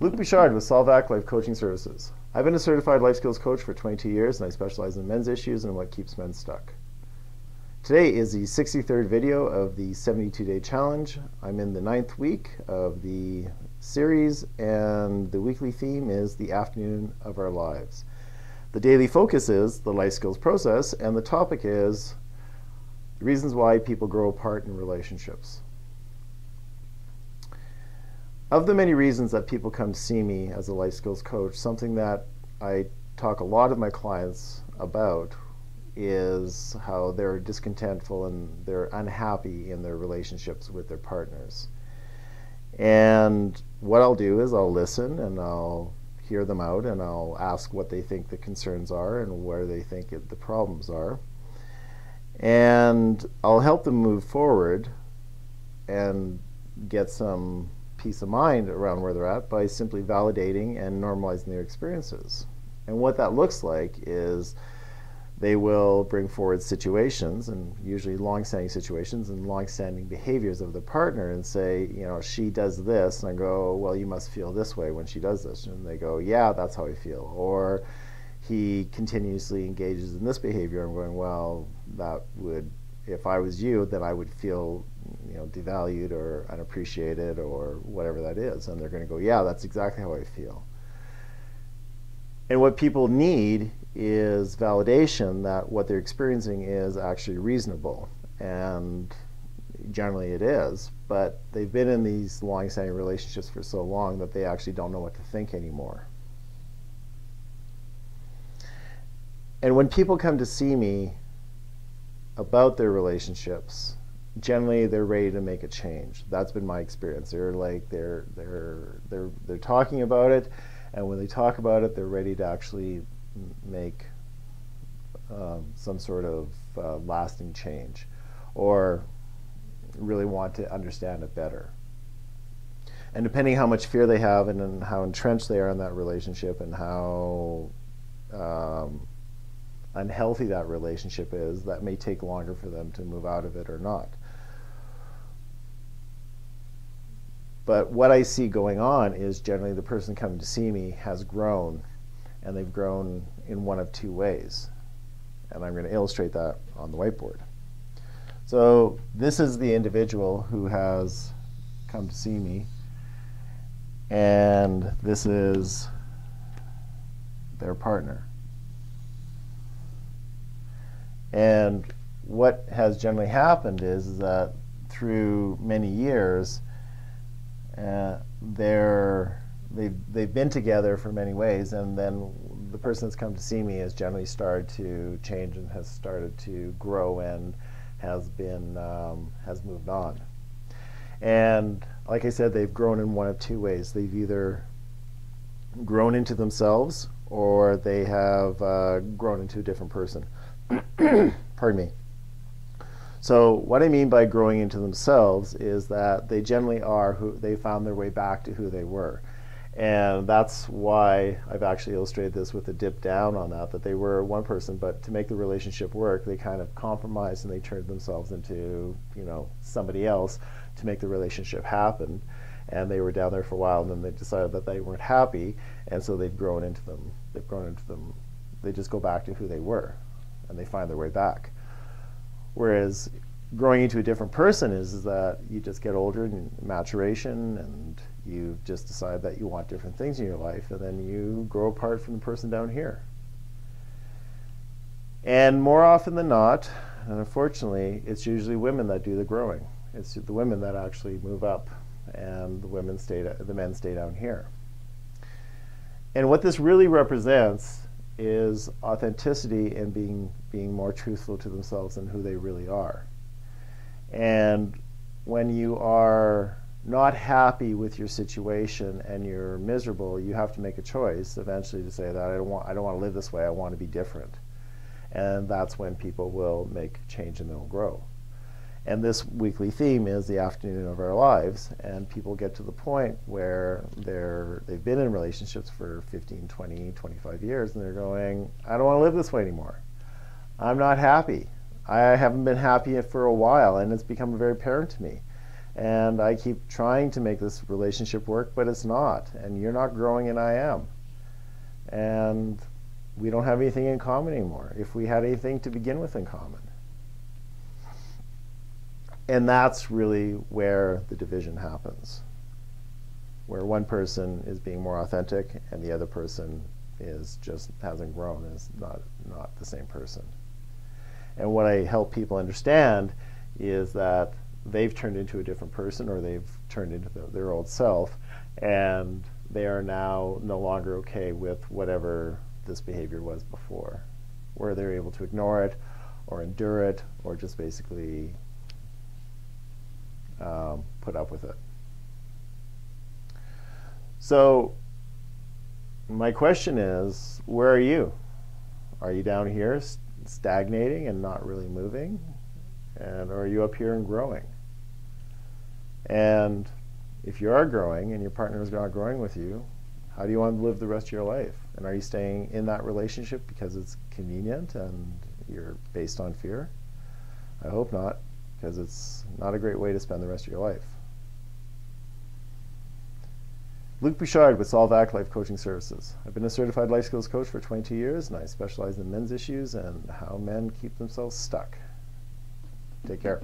Luc Bouchard with Solvac Life Coaching Services. I've been a certified life skills coach for 22 years and I specialize in men's issues and what keeps men stuck. Today is the 63rd video of the 72-day challenge. I'm in the 9th week of the series and the weekly theme is the afternoon of our lives. The daily focus is the life skills process and the topic is reasons why people grow apart in relationships. Of the many reasons that people come to see me as a life skills coach, something that I talk a lot of my clients about is how they're discontentful and they're unhappy in their relationships with their partners. And what I'll do is I'll listen and I'll hear them out and I'll ask what they think the concerns are and where they think the problems are. And I'll help them move forward and get some peace of mind around where they're at by simply validating and normalizing their experiences. And what that looks like is they will bring forward situations, and usually long-standing situations and long-standing behaviors of the partner, and say, you know, she does this, and I go, well, you must feel this way when she does this, and they go, yeah, that's how I feel. Or he continuously engages in this behavior. I'm going, well, that would, if I was you, then I would feel, you know, devalued or unappreciated or whatever that is. And they're going to go, yeah, that's exactly how I feel. And what people need is validation that what they're experiencing is actually reasonable. And generally it is, but they've been in these long-standing relationships for so long that they actually don't know what to think anymore. And when people come to see me about their relationships, generally they're ready to make a change. That's been my experience. They're like they're talking about it, and when they talk about it, they're ready to actually make some sort of lasting change, or really want to understand it better. And depending how much fear they have and how entrenched they are in that relationship and how unhealthy that relationship is, that may take longer for them to move out of it or not. But what I see going on is generally the person coming to see me has grown, and they've grown in one of two ways. And I'm going to illustrate that on the whiteboard. So this is the individual who has come to see me, and this is their partner. And what has generally happened is that through many years, they've been together for many ways, and then the person that's come to see me has generally started to change and has started to grow and has moved on. And like I said, they've grown in one of two ways. They've either grown into themselves or they have grown into a different person. Pardon me. So what I mean by growing into themselves is that they generally are who they found their way back to who they were. And that's why I've actually illustrated this with a dip down on that they were one person, but to make the relationship work, they kind of compromised and they turned themselves into, you know, somebody else to make the relationship happen. And they were down there for a while, and then they decided that they weren't happy, and so they've grown into them. They just go back to who they were, and they find their way back. Whereas growing into a different person is that you just get older and maturation, and you just decide that you want different things in your life, and then you grow apart from the person down here. And more often than not, and unfortunately, it's usually women that do the growing. It's the women that actually move up, and the men stay down here. And what this really represents is authenticity and being more truthful to themselves and who they really are. And when you are not happy with your situation and you're miserable, you have to make a choice eventually to say that I don't want to live this way, I want to be different. And that's when people will make change and they'll grow. And this weekly theme is the afternoon of our lives, and people get to the point where they've been in relationships for 15, 20, 25 years, and they're going, I don't want to live this way anymore. I'm not happy. I haven't been happy for a while, and it's become very apparent to me. And I keep trying to make this relationship work, but it's not. And you're not growing and I am. And we don't have anything in common anymore, if we had anything to begin with in common. And that's really where the division happens, where one person is being more authentic and the other person is just hasn't grown, is not the same person. And what I help people understand is that they've turned into a different person, or they've turned into their old self, and they are now no longer okay with whatever this behavior was before, where they're able to ignore it or endure it or just basically put up with it. So my question is, where are you? Are you down here stagnating and not really moving? And or are you up here and growing? And if you are growing and your partner is not growing with you, how do you want to live the rest of your life? And are you staying in that relationship because it's convenient and you're based on fear? I hope not, because it's not a great way to spend the rest of your life. Luc Bouchard with Solve Act Life Coaching Services. I've been a certified life skills coach for 22 years, and I specialize in men's issues and how men keep themselves stuck. Take care.